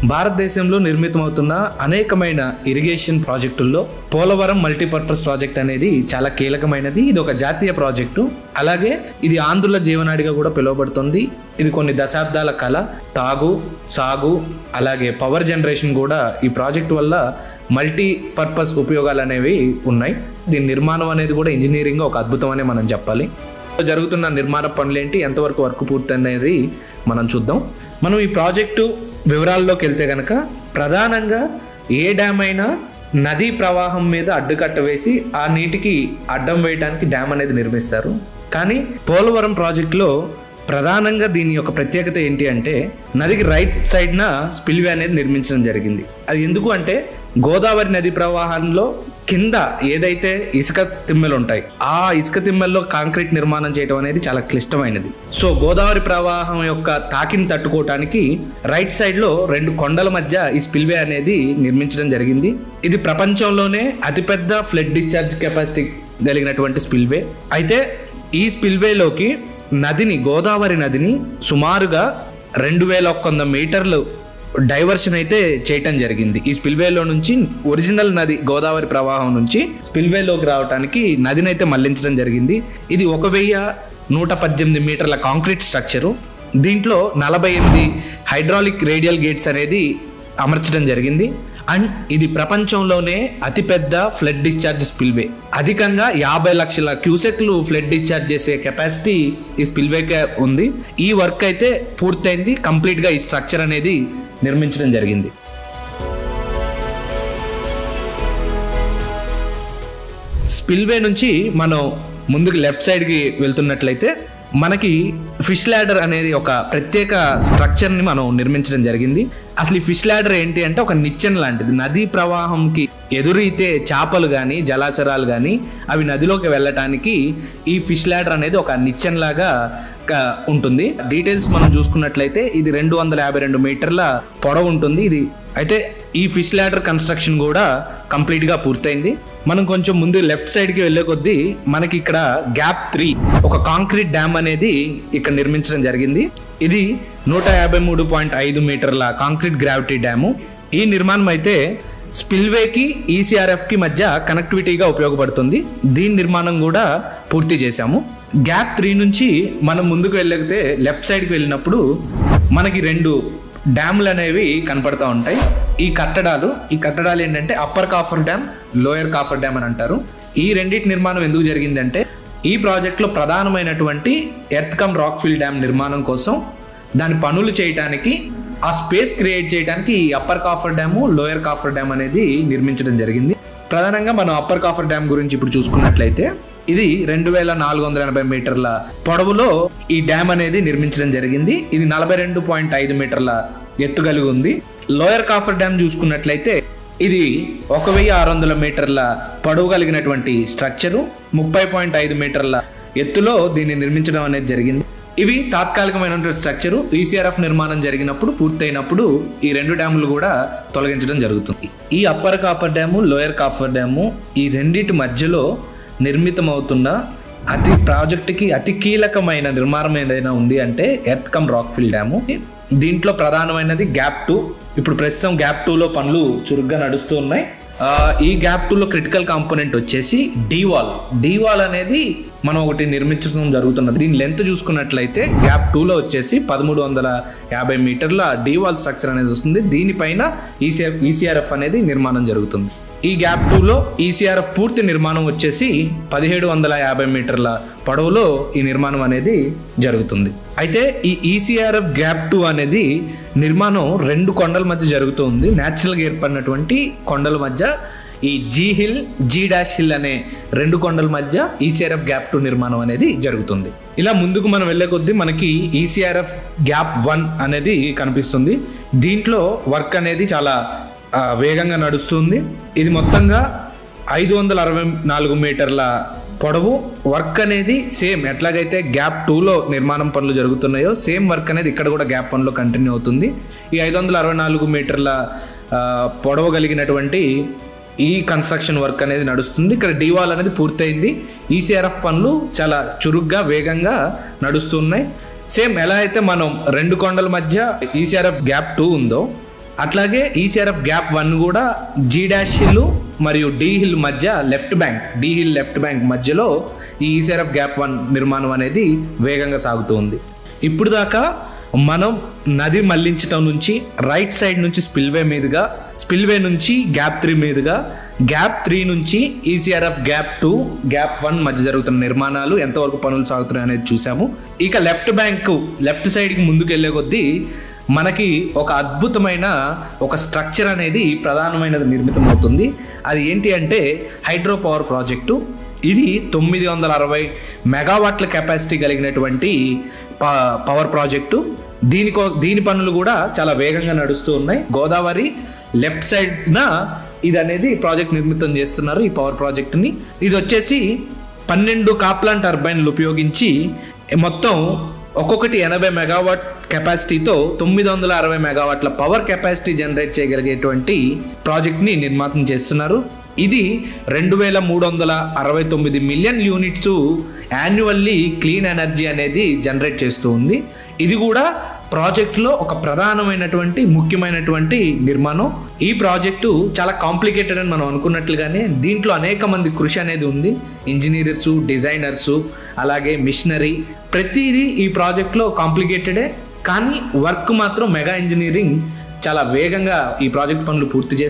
భారతదేశంలో నిర్మితమవుతున్న అనేకమైన irrigation ప్రాజెక్టుల్లో Polavaram multipurpose project అనేది చాలా కీలకమైనది. ఇది ఒక జాతీయ ప్రాజెక్టు. అలాగే ఇది ఆంధ్రుల జీవనాడిగా కూడా పిలువబడుతుంది. ఇది కొన్ని దశాబ్దాల కళ. తాగు, సాగు, అలాగే పవర్ జనరేషన్ కూడా ఈ ప్రాజెక్టు వల్ల మల్టీపర్పస్ ఉపయోగాలు అనేవి ఉన్నాయి. దీని నిర్మాణం అనేది కూడా ఇంజనీరింగ్ ఒక అద్భుతం అనే మనం చెప్పాలి. జరుగుతున్న నిర్మాణ పనులేంటి, ఎంతవరకు వర్క్ పూర్తి అనేది మనం చూద్దాం. మనం ఈ ప్రాజెక్టు వివరాల్లోకి వెళ్తే కనుక ప్రధానంగా ఏ డ్యామ్ అయినా నదీ ప్రవాహం మీద అడ్డుకట్ట వేసి ఆ నీటికి అడ్డం వేయడానికి డ్యామ్ అనేది నిర్మిస్తారు. కానీ పోలవరం ప్రాజెక్టులో ప్రధానంగా దీని యొక్క ప్రత్యేకత ఏంటి అంటే నదికి రైట్ సైడ్న స్పిల్వే అనేది నిర్మించడం జరిగింది. అది ఎందుకు అంటే గోదావరి నది ప్రవాహంలో కింద ఏదైతే ఇసుక తిమ్మెలు ఉంటాయి ఆ ఇసుక తిమ్మెల్లో కాంక్రీట్ నిర్మాణం చేయడం అనేది చాలా క్లిష్టమైనది. సో గోదావరి ప్రవాహం యొక్క తాకిని తట్టుకోవటానికి రైట్ సైడ్లో 2 కొండల మధ్య ఈ స్పిల్వే అనేది నిర్మించడం జరిగింది. ఇది ప్రపంచంలోనే అతిపెద్ద ఫ్లడ్ డిశ్చార్జ్ కెపాసిటీ కలిగినటువంటి స్పిల్వే. అయితే ఈ స్పిల్వేలోకి గోదావరి నదిని సుమారుగా 2100 మీటర్లు డైవర్షన్ అయితే చేయటం జరిగింది. ఈ స్పిల్వేలో నుంచి ఒరిజినల్ నది గోదావరి ప్రవాహం నుంచి స్పిల్వేలోకి రావడానికి నదిని అయితే మళ్లించడం జరిగింది. ఇది 1118 మీటర్ల కాంక్రీట్ స్ట్రక్చరు. దీంట్లో 48 హైడ్రాలిక్ రేడియల్ గేట్స్ అనేది అమర్చడం జరిగింది. అండ్ ఇది ప్రపంచంలోనే అతిపెద్ద ఫ్లడ్ డిశ్చార్జ్ స్పిల్వే. అధికంగా 50 లక్షల క్యూసెక్లు ఫ్లడ్ డిశ్చార్జ్ చేసే కెపాసిటీ ఈ స్పిల్వేకే ఉంది. ఈ వర్క్ అయితే పూర్తయింది. కంప్లీట్గా ఈ స్ట్రక్చర్ అనేది నిర్మించడం జరిగింది. స్పిల్వే నుంచి మనం ముందుకు లెఫ్ట్ సైడ్కి వెళ్తున్నట్లయితే మనకి ఫిష్ ల్యాడర్ అనేది ఒక ప్రత్యేక స్ట్రక్చర్ని మనం నిర్మించడం జరిగింది. అసలు ఈ ఫిష్ ల్యాడర్ ఏంటి అంటే ఒక నిచ్చెన లాంటిది. నదీ ప్రవాహంకి ఎదురైతే చేపలు కానీ జలాచరాలు కానీ అవి నదిలోకి వెళ్ళటానికి ఈ ఫిష్ ల్యాడర్ అనేది ఒక నిచ్చెన లాగా ఉంటుంది. డీటెయిల్స్ మనం చూసుకున్నట్లయితే ఇది 252 మీటర్ల పొడవు ఉంటుంది. ఇది అయితే ఈ ఫిష్ ల్యాడర్ కన్స్ట్రక్షన్ కూడా కంప్లీట్గా పూర్తయింది. మనం కొంచెం ముందు లెఫ్ట్ సైడ్కి వెళ్ళే కొద్దీ మనకి ఇక్కడ గ్యాప్ 3 ఒక కాంక్రీట్ డ్యామ్ అనేది ఇక్కడ నిర్మించడం జరిగింది. ఇది 153.5 మీటర్ల కాంక్రీట్ గ్రావిటీ డ్యాము. ఈ నిర్మాణం అయితే స్పిల్వేకి ఈసీఆర్ఎఫ్కి మధ్య కనెక్టివిటీగా ఉపయోగపడుతుంది. దీని నిర్మాణం కూడా పూర్తి చేశాము. గ్యాప్ 3 నుంచి మనం ముందుకు వెళ్ళితే లెఫ్ట్ సైడ్కి వెళ్ళినప్పుడు మనకి 2 డ్యామ్లు అనేవి కనపడతా ఉంటాయి. ఈ కట్టడాలు ఏంటంటే upper coffer dam, lower coffer dam అని అంటారు. ఈ రెండింటి నిర్మాణం ఎందుకు జరిగిందంటే ఈ ప్రాజెక్టులో ప్రధానమైనటువంటి earth cum rock fill dam నిర్మాణం కోసం దాని పనులు చేయడానికి ఆ స్పేస్ క్రియేట్ చేయడానికి ఈ upper copper dam, lower coffer dam అనేది నిర్మించడం జరిగింది. ప్రధానంగా మనం అప్పర్ కాఫర్ డ్యామ్ గురించి ఇప్పుడు చూసుకున్నట్లయితే ఇది 2480 మీటర్ల పొడవులో ఈ డ్యామ్ అనేది నిర్మించడం జరిగింది. ఇది 42.5 మీటర్ల ఎత్తు కలిగి ఉంది. లోయర్ కాఫర్ డ్యామ్ చూసుకున్నట్లయితే ఇది 1600 మీటర్ల పొడవు కలిగినటువంటి స్ట్రక్చరు. 30.5 మీటర్ల ఎత్తులో దీన్ని నిర్మించడం అనేది జరిగింది. ఇవి తాత్కాలికమైనటువంటి స్ట్రక్చరు. ఈసీఆర్ఎఫ్ నిర్మాణం జరిగినప్పుడు పూర్తయినప్పుడు ఈ 2 డ్యాములు కూడా తొలగించడం జరుగుతుంది. ఈ upper copper dam, lower copper dam ఈ రెండింటి మధ్యలో నిర్మితమవుతున్న ప్రాజెక్టుకి అతి కీలకమైన నిర్మాణం ఏదైనా ఉంది అంటే earth cum rock fill dam. దీంట్లో ప్రధానమైనది గ్యాప్ 2. ఇప్పుడు ప్రస్తుతం గ్యాప్ 2లో పనులు చురుగ్గా నడుస్తూ ఉన్నాయి. ఈ గ్యాప్ 2లో క్రిటికల్ కాంపోనెంట్ వచ్చేసి డీవాల్ అనేది మనం ఒకటి నిర్మించడం జరుగుతున్నది. దీని లెంత్ చూసుకున్నట్లయితే గ్యాప్ 2లో వచ్చేసి 1350 మీటర్ల డీవాల్ స్ట్రక్చర్ అనేది వస్తుంది. దీనిపైన ఈసీఆర్ఎఫ్ అనేది నిర్మాణం జరుగుతుంది. ఈ గ్యాప్ 2లో ఈసీఆర్ఎఫ్ పూర్తి నిర్మాణం వచ్చేసి 1750 మీటర్ల పొడవులో ఈ నిర్మాణం అనేది జరుగుతుంది. అయితే ఈ ఈసీఆర్ఎఫ్ గ్యాప్ 2 అనేది నిర్మాణం 2 కొండల మధ్య జరుగుతుంది. న్యాచురల్గా ఏర్పడినటువంటి కొండల మధ్య ఈ జీ డాష్ హిల్ అనే 2 కొండల మధ్య ఈసీఆర్ఎఫ్ గ్యాప్ 2 నిర్మాణం అనేది జరుగుతుంది. ఇలా ముందుకు మనం వెళ్ళే కొద్దీ మనకి ఈసీఆర్ఎఫ్ గ్యాప్ 1 అనేది కనిపిస్తుంది. దీంట్లో వర్క్ అనేది చాలా వేగంగా నడుస్తుంది. ఇది మొత్తంగా 564 మీటర్ల పొడవు. వర్క్ అనేది సేమ్ ఎట్లాగైతే గ్యాప్ 2లో నిర్మాణం పనులు జరుగుతున్నాయో సేమ్ వర్క్ అనేది ఇక్కడ కూడా గ్యాప్ 1లో కంటిన్యూ అవుతుంది. ఈ 564 మీటర్ల పొడవు కలిగినటువంటి ఈ కన్స్ట్రక్షన్ వర్క్ అనేది నడుస్తుంది. ఇక్కడ డీవాల్ అనేది పూర్తయింది. ఈసీఆర్ఎఫ్ పనులు చాలా చురుగ్గా వేగంగా నడుస్తున్నాయి. సేమ్ ఎలా అయితే మనం 2 కొండల మధ్య ఈసీఆర్ఎఫ్ గ్యాప్ 2 ఉందో అట్లాగే ఈసీఆర్ఎఫ్ గ్యాప్ 1 కూడా జీ డాష్ హిల్ మరియు డి హిల్ మధ్య డి హిల్ లెఫ్ట్ బ్యాంక్ మధ్యలో ఈ ఈసీఆర్ఎఫ్ గ్యాప్ 1 నిర్మాణం అనేది వేగంగా సాగుతుంది. ఇప్పుడు దాకా మనం నది మళ్లించడం నుంచి రైట్ సైడ్ నుంచి స్పిల్వే నుంచి గ్యాప్ 3 మీదుగా, గ్యాప్ 3 నుంచి ఈసీఆర్ఎఫ్ గ్యాప్ 2, గ్యాప్ 1 మధ్య జరుగుతున్న నిర్మాణాలు ఎంతవరకు పనులు సాగుతున్నాయి అనేది చూసాము. ఇక లెఫ్ట్ సైడ్కి ముందుకు వెళ్ళే కొద్దీ మనకి ఒక అద్భుతమైన ఒక స్ట్రక్చర్ అనేది ప్రధానమైనది నిర్మితం అవుతుంది. అది ఏంటి అంటే హైడ్రో పవర్ ప్రాజెక్టు. ఇది 960 మెగావాట్ల కెపాసిటీ కలిగినటువంటి పవర్ ప్రాజెక్టు. దీని పనులు కూడా చాలా వేగంగా నడుస్తూ ఉన్నాయి. గోదావరి లెఫ్ట్ సైడ్న ఇది అనేది ప్రాజెక్ట్ నిర్మితం చేస్తున్నారు ఈ పవర్ ప్రాజెక్టుని. ఇది వచ్చేసి 12 కాప్లాన్ టర్బైన్లు ఉపయోగించి మొత్తం ఒక్కొక్కటి 80 మెగావాట్ కెపాసిటీతో 960 మెగావాట్ల పవర్ కెపాసిటీ జనరేట్ చేయగలిగేటువంటి ప్రాజెక్ట్ని నిర్మాణం చేస్తున్నారు. ఇది 2369 million units annually clean energy అనేది జనరేట్ చేస్తూ ఉంది. ఇది కూడా ప్రాజెక్టులో ఒక ప్రధానమైనటువంటి ముఖ్యమైనటువంటి నిర్మాణం. ఈ ప్రాజెక్టు చాలా కాంప్లికేటెడ్ అని మనం అనుకున్నట్లుగానే దీంట్లో అనేక మంది కృషి అనేది ఉంది. ఇంజనీర్స్, డిజైనర్స్, అలాగే మిషనరీ, ప్రతిదీ ఈ ప్రాజెక్ట్లో కాంప్లికేటెడే. కానీ వర్క్ మాత్రం మెగా ఇంజనీరింగ్ చాలా వేగంగా ఈ ప్రాజెక్ట్ పనులు పూర్తి చేసి